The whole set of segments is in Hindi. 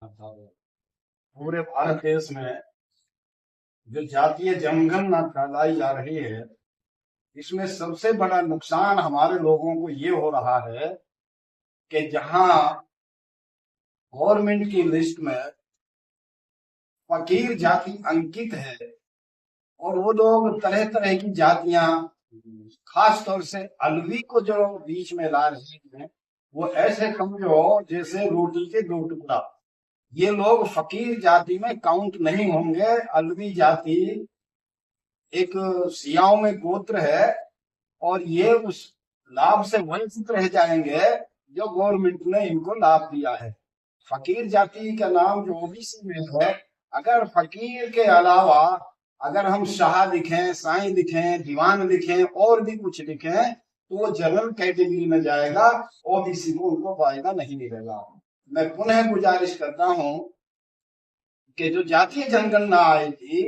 पूरे भारत देश में जो जातीय जनगणना फैलाई जा रही है, इसमें सबसे बड़ा नुकसान हमारे लोगों को ये हो रहा है कि जहां गवर्नमेंट की लिस्ट में फकीर जाति अंकित है और वो लोग तरह तरह की जातियां, खास तौर से अलवी को जो बीच में ला रहे हैं, वो ऐसे समझो जैसे रोटी के दो टुकड़ा। ये लोग फकीर जाति में काउंट नहीं होंगे। अलवी जाति एक सियाओं में गोत्र है और ये उस लाभ से वंचित रह जाएंगे जो गवर्नमेंट ने इनको लाभ दिया है। फकीर जाति का नाम जो ओबीसी में है, अगर फकीर के अलावा अगर हम शाह लिखें, साईं लिखें, दीवान लिखें और भी कुछ लिखें तो वो जनरल कैटेगरी में जाएगा, ओबीसी को उनको फायदा नहीं मिलेगा। मैं पुनः गुजारिश करता हूं कि जो जातीय जनगणना आएगी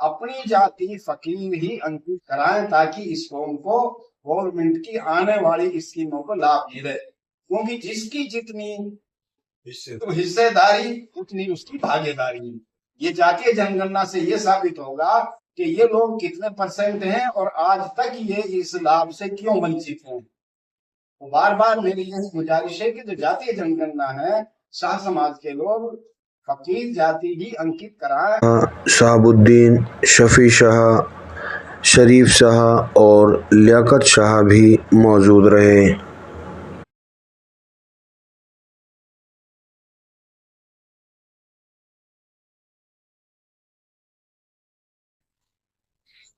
अपनी जाति फकीर ही अंकित कराएं ताकि इस कौम को गवर्नमेंट की आने वाली स्कीमों को लाभ मिले, क्योंकि जिसकी जितनी हिस्सेदारी उतनी उसकी भागीदारी। ये जातीय जनगणना से ये साबित होगा कि ये लोग कितने परसेंट हैं और आज तक ये इस लाभ से क्यों वंचित हैं। तो बार बार मेरी यही गुजारिश है कि जो जातीय जनगणना है, शाह समाज के लोग फकीर जाति ही अंकित कराएं। शहाबुद्दीन, शफी शाह, शरीफ शाह और लियाकत शाह भी मौजूद रहे।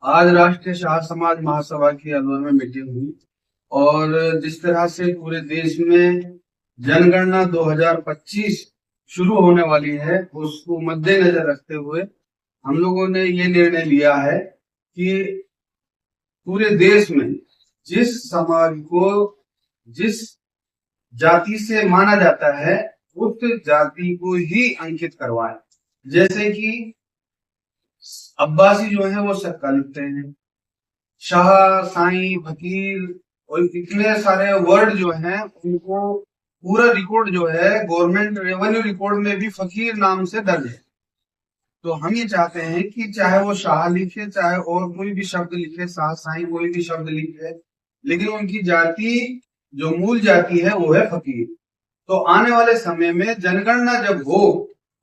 आज राष्ट्रीय शाह समाज महासभा की अलवर में मीटिंग हुई और जिस तरह से पूरे देश में जनगणना 2025 शुरू होने वाली है, उसको मद्देनजर रखते हुए हम लोगों ने ये निर्णय लिया है कि पूरे देश में जिस समाज को जिस जाति से माना जाता है उस जाति को ही अंकित करवाएं। जैसे कि अब्बासी जो है वो सक्का लिखते हैं, शाह, साईं, फकीर और इतने सारे वर्ड जो हैं उनको पूरा रिकॉर्ड जो है गवर्नमेंट रेवेन्यू रिकॉर्ड में भी फकीर नाम से दर्ज है। तो हम ये चाहते हैं कि चाहे वो शाह लिखे, चाहे और कोई भी शब्द लिखे, शाह, साईं कोई भी शब्द लिखे, लेकिन उनकी जाति जो मूल जाति है वो है फकीर। तो आने वाले समय में जनगणना जब हो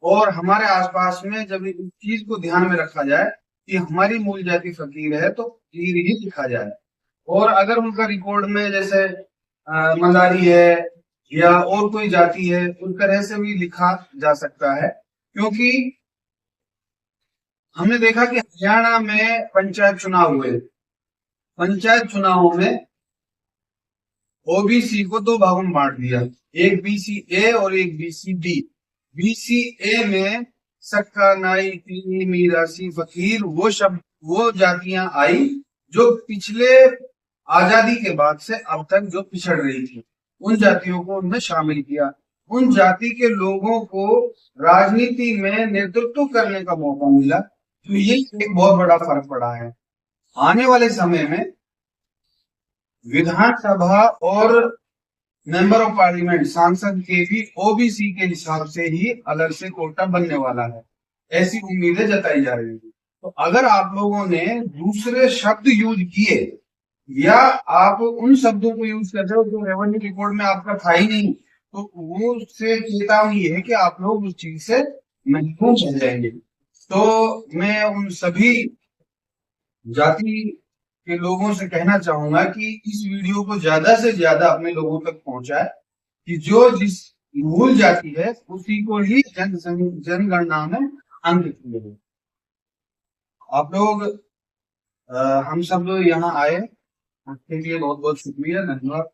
और हमारे आसपास में जब इस चीज को ध्यान में रखा जाए कि हमारी मूल जाति फकीर है तो फकीर ही लिखा जाए। और अगर उनका रिकॉर्ड में जैसे मदारी है या और कोई जाति है, उस तरह से भी लिखा जा सकता है। क्योंकि हमने देखा कि हरियाणा में पंचायत चुनाव हुए, पंचायत चुनावों में ओबीसी को दो भागों में बांट दिया, एक बीसी ए और एक बीसी डी। बीसी ए में सक्का, नाई, तीनी, मीरासी, फकीर वो जातियां आई जो पिछले आजादी के बाद से अब तक जो पिछड़ रही थी, उन जातियों को उन्होंने शामिल किया। उन जाति के लोगों को राजनीति में नेतृत्व करने का मौका मिला। तो ये एक बहुत बड़ा फर्क पड़ा है। आने वाले समय में विधानसभा और मेंबर ऑफ पार्लियामेंट, सांसद के भी ओबीसी के हिसाब से ही अलग से कोटा बनने वाला है, ऐसी उम्मीदें जताई जा रही है। तो अगर आप लोगों ने दूसरे शब्द यूज किए या आप उन शब्दों को यूज कर रहे हो जो रेवेन्यू रिकॉर्ड में आपका था ही नहीं, तो वो से चेतावनी है कि आप लोग उस चीज से महसूस हो जाएंगे। तो मैं उन सभी जाति के लोगों से कहना चाहूंगा कि इस वीडियो को ज्यादा से ज्यादा अपने लोगों तक पहुंचाए कि जो जिस मूल जाति है उसी को ही जनगणना में अंकित किया। आप लोग हम सब लोग यहाँ आए, उसके लिए बहुत बहुत शुक्रिया, धन्यवाद।